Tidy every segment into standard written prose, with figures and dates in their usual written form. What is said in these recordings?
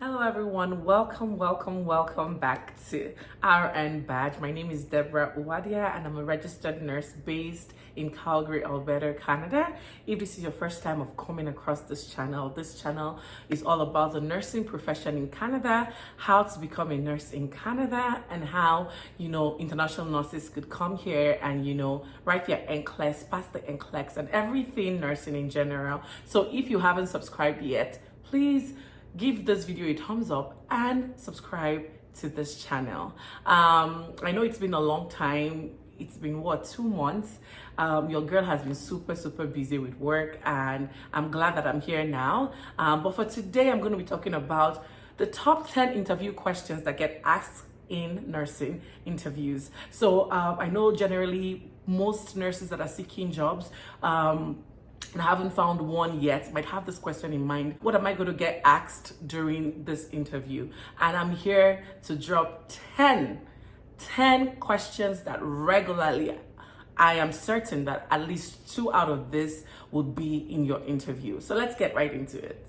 Hello everyone, welcome back to RN Badge. My name is Deborah Uwadia and I'm a registered nurse based in Calgary, Alberta, Canada. If this is your first time of coming across this channel is all about the nursing profession in Canada, how to become a nurse in Canada, and how, international nurses could come here and, write their NCLEX, pass the NCLEX, and everything nursing in general. So if you haven't subscribed yet, please give this video a thumbs up and subscribe to this channel. I know it's been a long time. It's been 2 months. Your girl has been super busy with work, and I'm glad that I'm here now. But for today, I'm going to be talking about the top 10 interview questions that get asked in nursing interviews. So I know generally most nurses that are seeking jobs and I haven't found one yet, might have this question in mind: what am I going to get asked during this interview? And I'm here to drop 10 questions that regularly, I am certain that at least 2 out of this would be in your interview. So let's get right into it.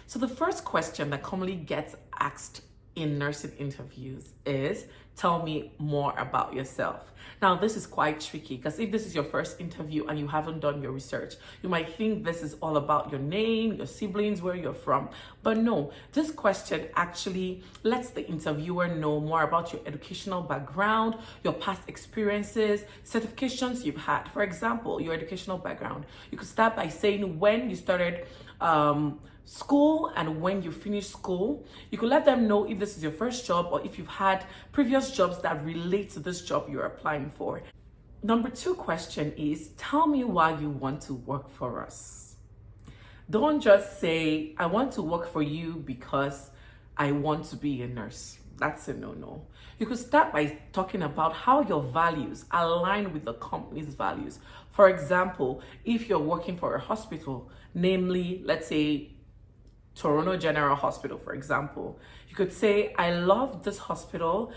So the first question that commonly gets asked in nursing interviews is, tell me more about yourself. Now, this is quite tricky because if this is your first interview and you haven't done your research, you might think this is all about your name, your siblings, where you're from. But no, this question actually lets the interviewer know more about your educational background, your past experiences, certifications you've had. For example, your educational background. You could start by saying when you started school and when you finished school. You could let them know if this is your first job or if you've had previous jobs that relate to this job you're applying for. Number 2 question is, tell me why you want to work for us. Don't just say, I want to work for you because I want to be a nurse. That's a no-no. You could start by talking about how your values align with the company's values. For example, if you're working for a hospital, namely, let's say, Toronto General Hospital, for example, you could say, I love this hospital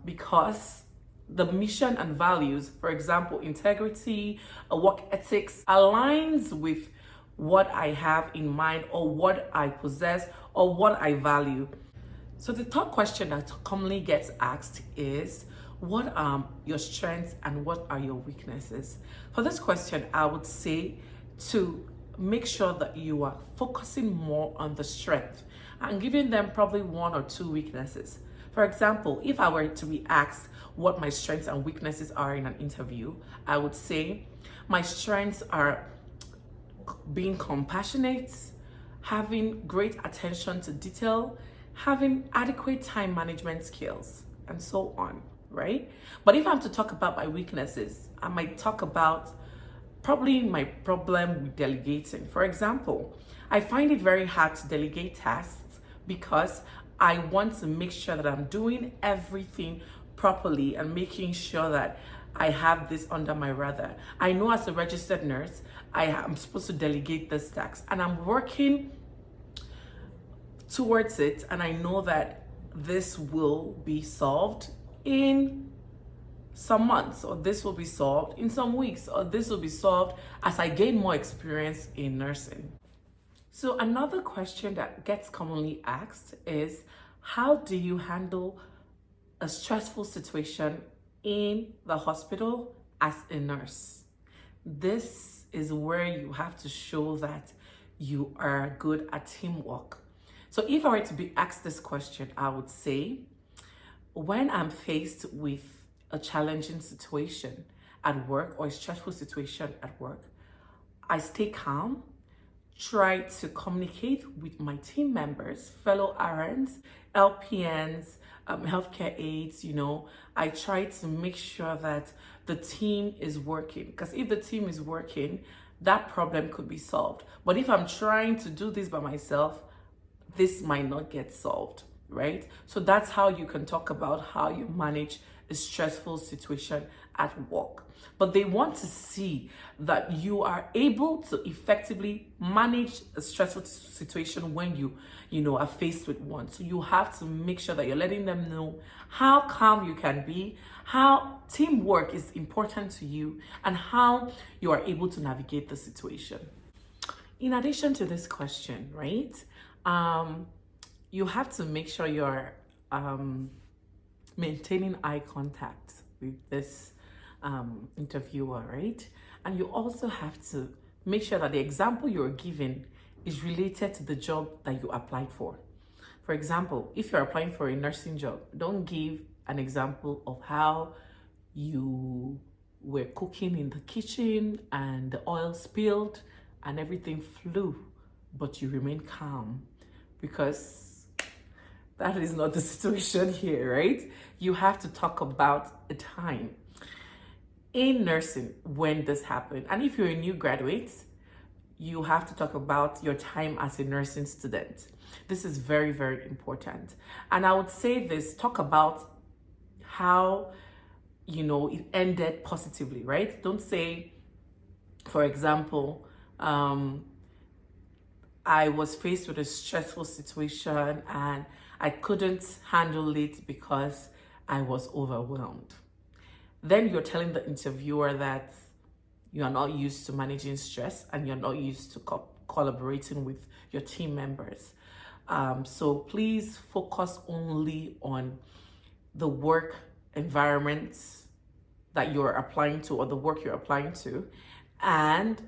because the mission and values, for example, integrity, work ethics, aligns with what I have in mind or what I possess or what I value. So the third question that commonly gets asked is, what are your strengths and what are your weaknesses? For this question, I would say to make sure that you are focusing more on the strength and giving them probably 1 or 2 weaknesses. For example, if I were to be asked what my strengths and weaknesses are in an interview, I would say my strengths are being compassionate, having great attention to detail, having adequate time management skills, and so on, right? But if I'm to talk about my weaknesses, I might talk about probably my problem with delegating. For example, I find it very hard to delegate tasks because I want to make sure that I'm doing everything properly and making sure that I have this under my radar. I know as a registered nurse, I'm supposed to delegate this task and I'm working towards it, and I know that this will be solved in some months, or this will be solved in some weeks, or this will be solved as I gain more experience in nursing. So another question that gets commonly asked is, how do you handle a stressful situation in the hospital as a nurse? This is where you have to show that you are good at teamwork. So if I were to be asked this question, I would say, when I'm faced with a challenging situation at work or a stressful situation at work, I stay calm, try to communicate with my team members, fellow RNs, LPNs, healthcare aides. I try to make sure that the team is working, because if the team is working, that problem could be solved. But if I'm trying to do this by myself, this might not get solved, right? So that's how you can talk about how you manage a stressful situation at work. But they want to see that you are able to effectively manage a stressful situation when you are faced with one. So you have to make sure that you're letting them know how calm you can be, how teamwork is important to you, and how you are able to navigate the situation. In addition to this question, right? Um, you have to make sure you're maintaining eye contact with this interviewer, right? And you also have to make sure that the example you're giving is related to the job that you applied for. For example, if you're applying for a nursing job, don't give an example of how you were cooking in the kitchen and the oil spilled and everything flew, but you remain calm, because that is not the situation here, right? You have to talk about a time in nursing when this happened. And if you're a new graduate, you have to talk about your time as a nursing student. This is very, very important. And I would say this, talk about how, it ended positively, right? Don't say, for example, I was faced with a stressful situation and I couldn't handle it because I was overwhelmed. Then you're telling the interviewer that you are not used to managing stress and you're not used to collaborating with your team members. So please focus only on the work environment that you're applying to, or the work you're applying to, and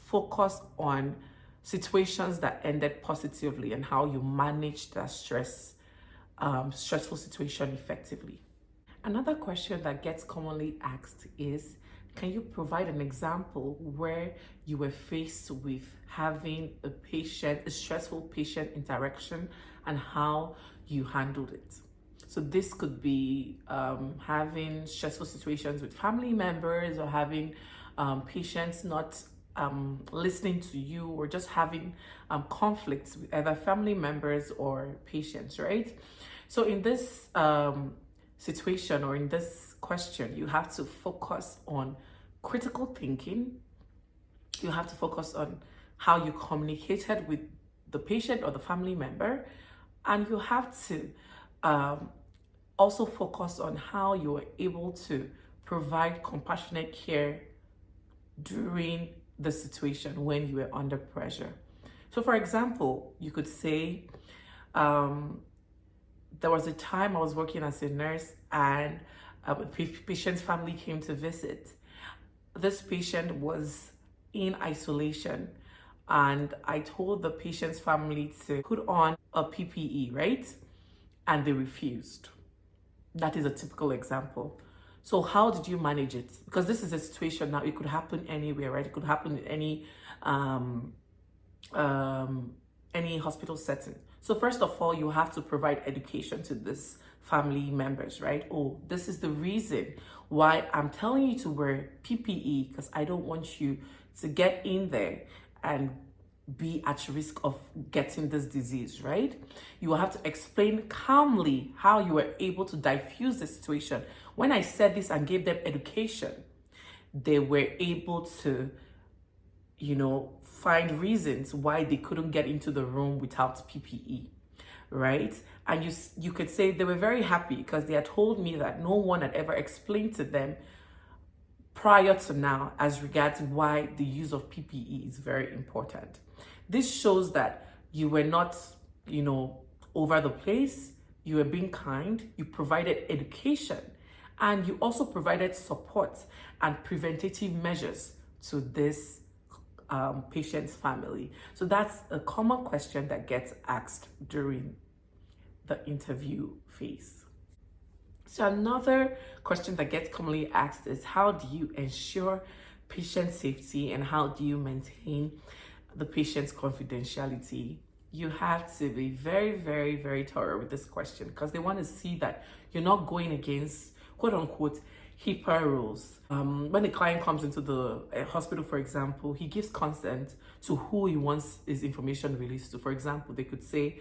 focus on situations that ended positively and how you managed that stressful situation effectively. Another question that gets commonly asked is, can you provide an example where you were faced with having a stressful patient interaction, and how you handled it? So this could be having stressful situations with family members, or having patients not listening to you, or just having conflicts with either family members or patients, right? So in this situation, or in this question, you have to focus on critical thinking. You have to focus on how you communicated with the patient or the family member, and you have to also focus on how you were able to provide compassionate care during the situation when you were under pressure. So for example, you could say, there was a time I was working as a nurse, and a patient's family came to visit. This patient was in isolation, and I told the patient's family to put on a PPE, right? And they refused. That is a typical example. So how did you manage it? Because this is a situation now, it could happen anywhere, right? It could happen in any hospital setting. So first of all, you have to provide education to this family members, right? Oh, this is the reason why I'm telling you to wear PPE, because I don't want you to get in there and be at risk of getting this disease, right? You will have to explain calmly how you were able to diffuse the situation. When I said this and gave them education, they were able to, find reasons why they couldn't get into the room without PPE, right? And you could say they were very happy because they had told me that no one had ever explained to them prior to now as regards why the use of PPE is very important. This shows that you were not, over the place. You were being kind. You provided education, and you also provided support and preventative measures to this patient's family. So that's a common question that gets asked during the interview phase. So another question that gets commonly asked is, how do you ensure patient safety, and how do you maintain the patient's confidentiality? You have to be very, very, very thorough with this question, because they want to see that you're not going against, quote unquote, HIPAA rules. When a client comes into the hospital, for example, he gives consent to who he wants his information released to. For example, they could say,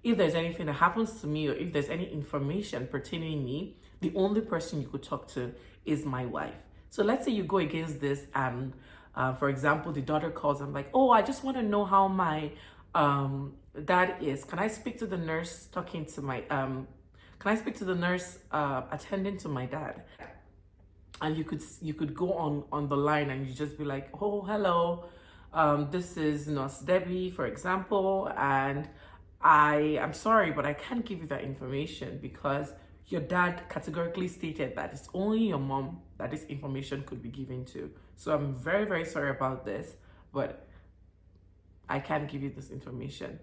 if there's anything that happens to me, or if there's any information pertaining me, the only person you could talk to is my wife. So let's say you go against this, and for example, the daughter calls and like, oh, I just want to know how my dad is. Can I speak to the nurse talking to my can I speak to the nurse attending to my dad? And you could go on the line and you just be like, oh, hello, this is Nurse Debbie, for example, and I am sorry, but I can't give you that information because your dad categorically stated that it's only your mom that this information could be given to. So I'm very, very sorry about this, but I can't give you this information.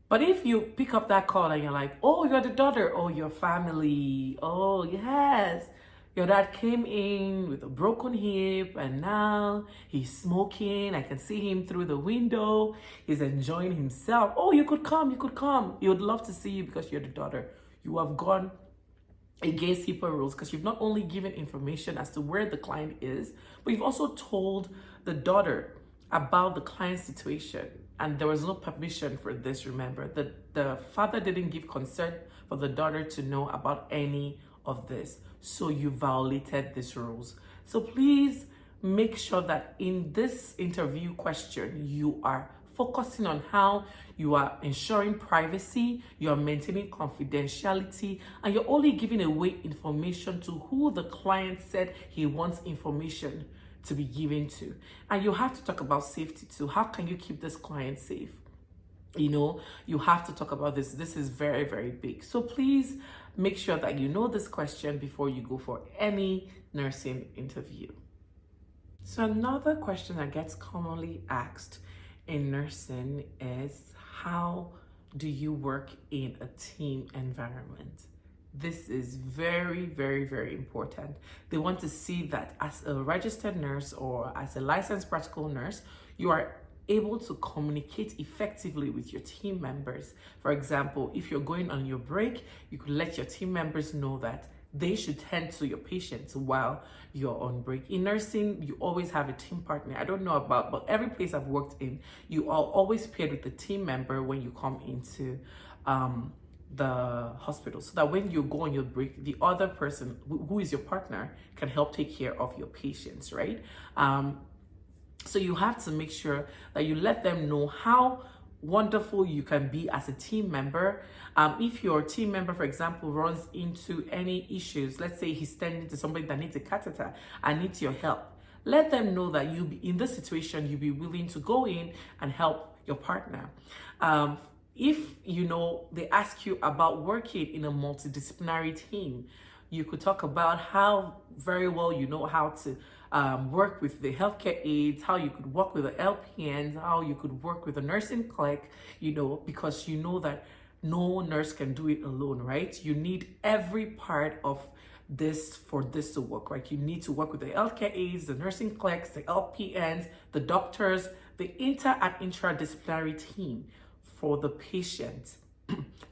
But if you pick up that call and you're like, oh, you're the daughter, oh, your family, oh, yes, your dad came in with a broken hip and now he's smoking. I can see him through the window. He's enjoying himself. Oh, you could come, you could come. He would love to see you because you're the daughter. You have gone against HIPAA rules because you've not only given information as to where the client is, but you've also told the daughter about the client's situation. And there was no permission for this, remember. The father didn't give consent for the daughter to know about any of this. So you violated these rules. So please make sure that in this interview question, you are focusing on how you are ensuring privacy, you are maintaining confidentiality, and you're only giving away information to who the client said he wants information to be given to. And you have to talk about safety too. How can you keep this client safe? You know, you have to talk about this. This is very, very big. So please make sure that you know this question before you go for any nursing interview. So another question that gets commonly asked in nursing is, how do you work in a team environment? This is very, very, very important. They want to see that as a registered nurse or as a licensed practical nurse, you are able to communicate effectively with your team members. For example, if you're going on your break, you could let your team members know that they should tend to your patients while you're on break. In nursing, you always have a team partner. I don't know about, but every place I've worked in, you are always paired with the team member when you come into the hospital, so that when you go on your break, the other person who is your partner can help take care of your patients, right? So you have to make sure that you let them know how wonderful you can be as a team member. If your team member, for example, runs into any issues, let's say he's tending to somebody that needs a catheter and needs your help, let them know that you be in this situation, you'll be willing to go in and help your partner. If you know they ask you about working in a multidisciplinary team, you could talk about how very well you know how to work with the healthcare aides, how you could work with the LPNs, how you could work with a nursing clerk, you know, because you know that no nurse can do it alone, right? You need every part of this for this to work, right? You need to work with the healthcare aides, the nursing clerks, the LPNs, the doctors, the inter and intradisciplinary team for the patient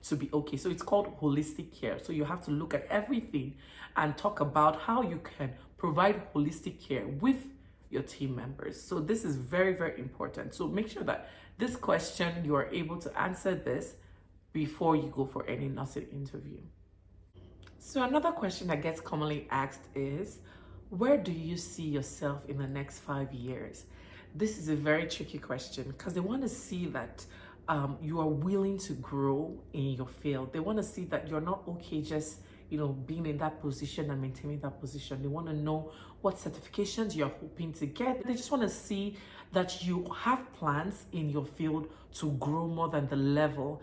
to be okay. So it's called holistic care. So you have to look at everything and talk about how you can provide holistic care with your team members. So this is very, very important. So make sure that this question, you are able to answer this before you go for any nursing interview. So another question that gets commonly asked is, where do you see yourself in the next 5 years? This is a very tricky question because they want to see that you are willing to grow in your field. They want to see that you're not okay just, you know, being in that position and maintaining that position. They want to know what certifications you're hoping to get. They just want to see that you have plans in your field to grow more than the level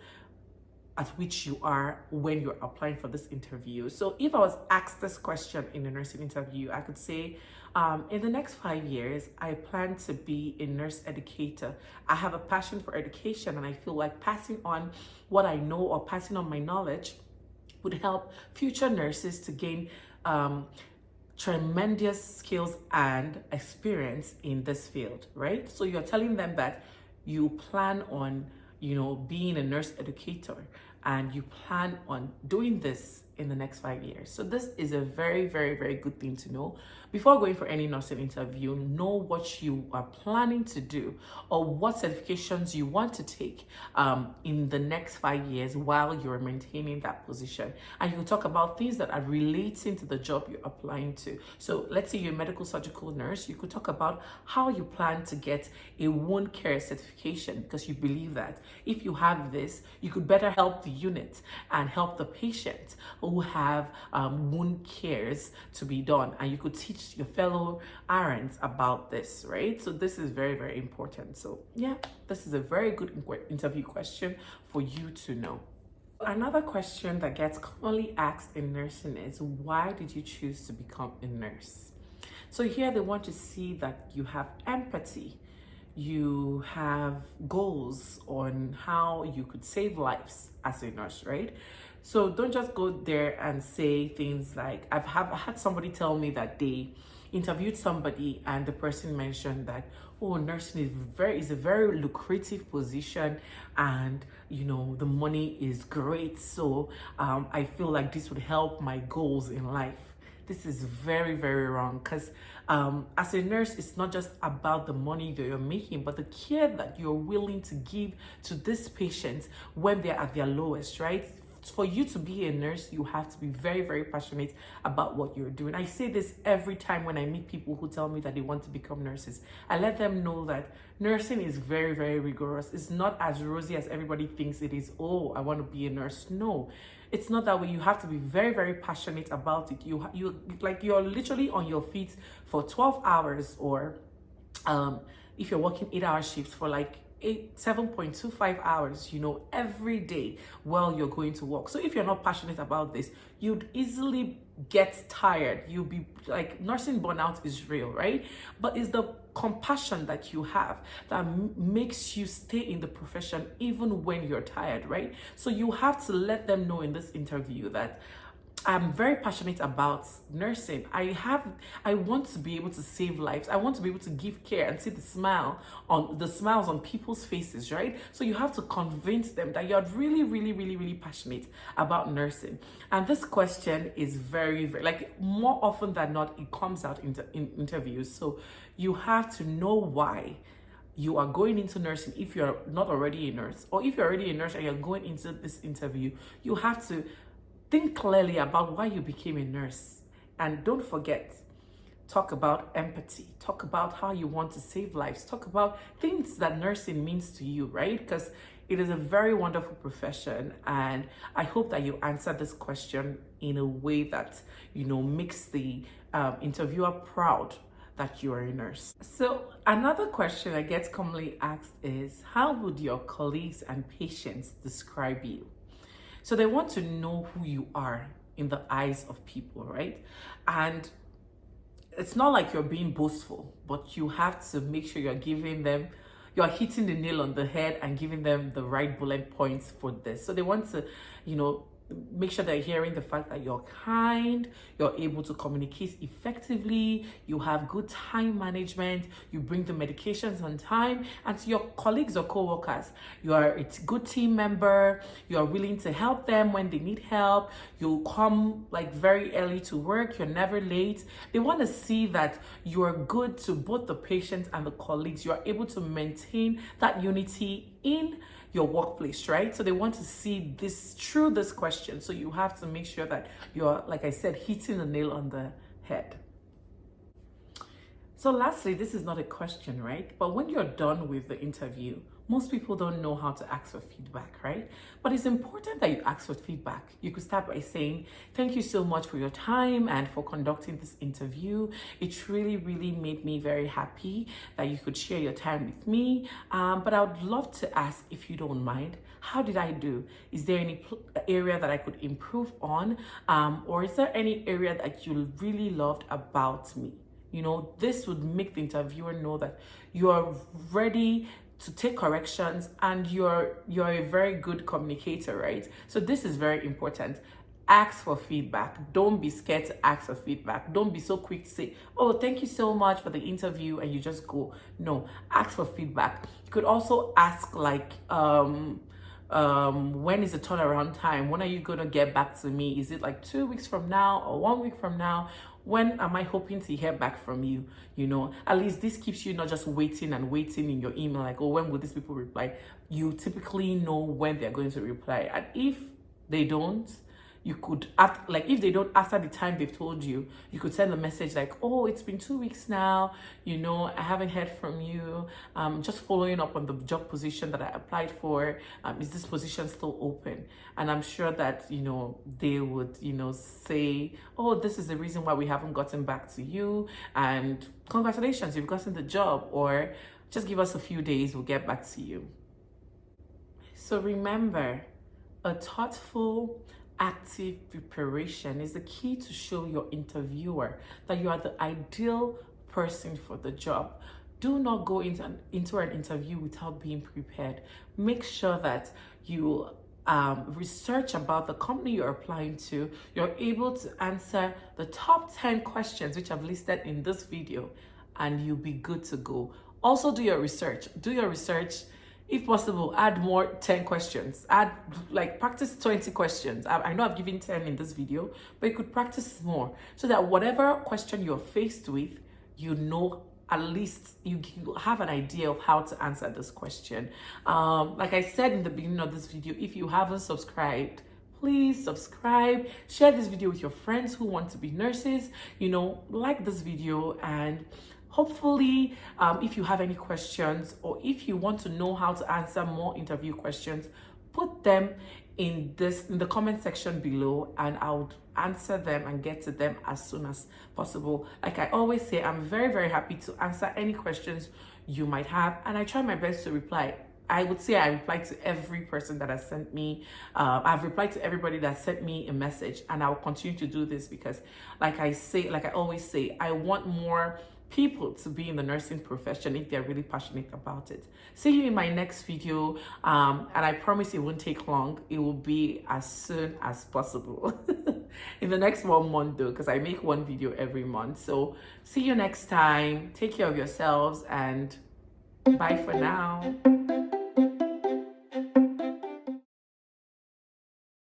at which you are when you're applying for this interview. So if I was asked this question in a nursing interview, I could say, in the next 5 years, I plan to be a nurse educator. I have a passion for education, and I feel like passing on what I know or passing on my knowledge would help future nurses to gain tremendous skills and experience in this field, right? So you're telling them that you plan on, you know, being a nurse educator, and you plan on doing this in the next 5 years. So this is a very, very, very good thing to know. Before going for any nursing interview, know what you are planning to do or what certifications you want to take in the next 5 years while you're maintaining that position. And you can talk about things that are relating to the job you're applying to. So let's say you're a medical surgical nurse, you could talk about how you plan to get a wound care certification, because you believe that if you have this, you could better help the unit and help the patient who have wound cares to be done, and you could teach your fellow RNs about this, right? So this is very, very important. So yeah, this is a very good interview question for you to know. Another question that gets commonly asked in nursing is, why did you choose to become a nurse? So here they want to see that you have empathy, you have goals on how you could save lives as a nurse, right? So don't just go there and say things like, I had somebody tell me that they interviewed somebody and the person mentioned that, oh, nursing is a very lucrative position, and the money is great, so I feel like this would help my goals in life. This is very, very wrong, because as a nurse, it's not just about the money that you're making, but the care that you're willing to give to these patients when they're at their lowest, right? For you to be a nurse, you have to be very, very passionate about what you're doing. I say this every time when I meet people who tell me that they want to become nurses. I let them know that nursing is very, very rigorous. It's not as rosy as everybody thinks it is. Oh, I want to be a nurse. No, it's not that way. You have to be very, very passionate about it. You're literally on your feet for 12 hours, or if you're working 8-hour shifts for 7.25 hours, every day while you're going to work. So if you're not passionate about this, you'd easily get tired. You'll be like, nursing burnout is real, right? But it's the compassion that you have that makes you stay in the profession even when you're tired, right? So you have to let them know in this interview that I'm very passionate about nursing. I want to be able to save lives. I want to be able to give care and see the smiles on people's faces, right? So you have to convince them that you're really, really, really, really passionate about nursing. And this question is very, very, more often than not, it comes out in interviews. So you have to know why you are going into nursing if you're not already a nurse, or if you're already a nurse and you're going into this interview, you have to think clearly about why you became a nurse. And don't forget, talk about empathy. Talk about how you want to save lives. Talk about things that nursing means to you, right? Because it is a very wonderful profession. And I hope that you answer this question in a way that, makes the interviewer proud that you are a nurse. So another question that gets commonly asked is, how would your colleagues and patients describe you? So they want to know who you are in the eyes of people, right? And it's not like you're being boastful, but you have to make sure you're hitting the nail on the head and giving them the right bullet points for this. So they want to, make sure they're hearing the fact that you're kind, you're able to communicate effectively, you have good time management, you bring the medications on time, and to your colleagues or co-workers, you are a good team member, you are willing to help them when they need help, you come very early to work, you're never late. They want to see that you are good to both the patients and the colleagues. You are able to maintain that unity in your workplace, right? So they want to see this through this question. So you have to make sure that you're, like I said, hitting the nail on the head. So lastly, this is not a question, right? But when you're done with the interview, most people don't know how to ask for feedback, right? But it's important that you ask for feedback. You could start by saying, thank you so much for your time and for conducting this interview. It really, really made me very happy that you could share your time with me. But I would love to ask, if you don't mind, how did I do? Is there any area that I could improve on? Or is there any area that you really loved about me? This would make the interviewer know that you are ready to take corrections and you're a very good communicator, right? So this is very important. Ask for feedback. Don't be scared to ask for feedback. Don't be so quick to say, oh, thank you so much for the interview, and you just go. No, ask for feedback. You could also ask when is the turnaround time? When are you going to get back to me? Is it 2 weeks from now or 1 week from now? When am I hoping to hear back from you? At least this keeps you not just waiting and waiting in your email, oh, when will these people reply? You typically know when they're going to reply. And if they don't, you could, after, like, if they don't, after the time they've told you, you could send a message like, oh, it's been 2 weeks now, I haven't heard from you. Just following up on the job position that I applied for. Is this position still open? And I'm sure that, they would, say, oh, this is the reason why we haven't gotten back to you. And congratulations, you've gotten the job. Or just give us a few days, we'll get back to you. So remember, a thoughtful, active preparation is the key to show your interviewer that you are the ideal person for the job. Do not go into an interview without being prepared. Make sure that you research about the company you're applying to. You're able to answer the top 10 questions which I've listed in this video, and you'll be good to go. Also, do your research. If possible, add more 10 questions. Practice 20 questions. I know I've given 10 in this video, but you could practice more so that whatever question you're faced with, at least you have an idea of how to answer this question. Like I said in the beginning of this video, if you haven't subscribed, please subscribe. Share this video with your friends who want to be nurses. Like this video, and hopefully, if you have any questions or if you want to know how to answer more interview questions, put them in the comment section below, and I would answer them and get to them as soon as possible. Like I always say, I'm very, very happy to answer any questions you might have, and I try my best to reply. I would say I reply to every person that has sent me. I've replied to everybody that sent me a message, and I will continue to do this because, like I always say, I want more people to be in the nursing profession if they're really passionate about it. See you in my next video, and I promise it won't take long. It will be as soon as possible. In the next 1 month though, because I make one video every month. So see you next time. Take care of yourselves, and bye for now.